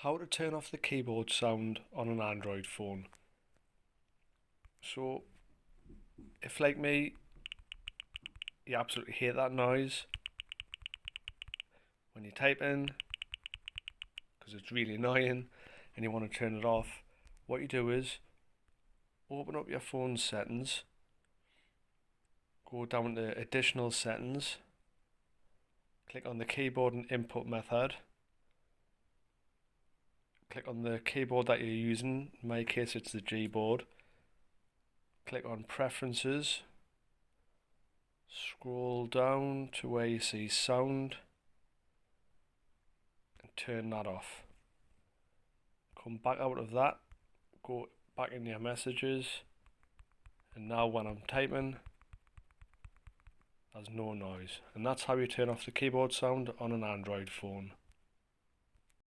How to turn off the keyboard sound on an Android phone. So, if like me, you absolutely hate that noise when you type in because it's really annoying and you want to turn it off, what you do is open up your phone settings, go down to additional settings, click on the keyboard and input method, click on the keyboard that you're using, in my case it's the Gboard, click on preferences, scroll down to where you see sound and turn that off. Come back out of that, go back in your messages, and now when I'm typing there's no noise, and that's how you turn off the keyboard sound on an Android phone.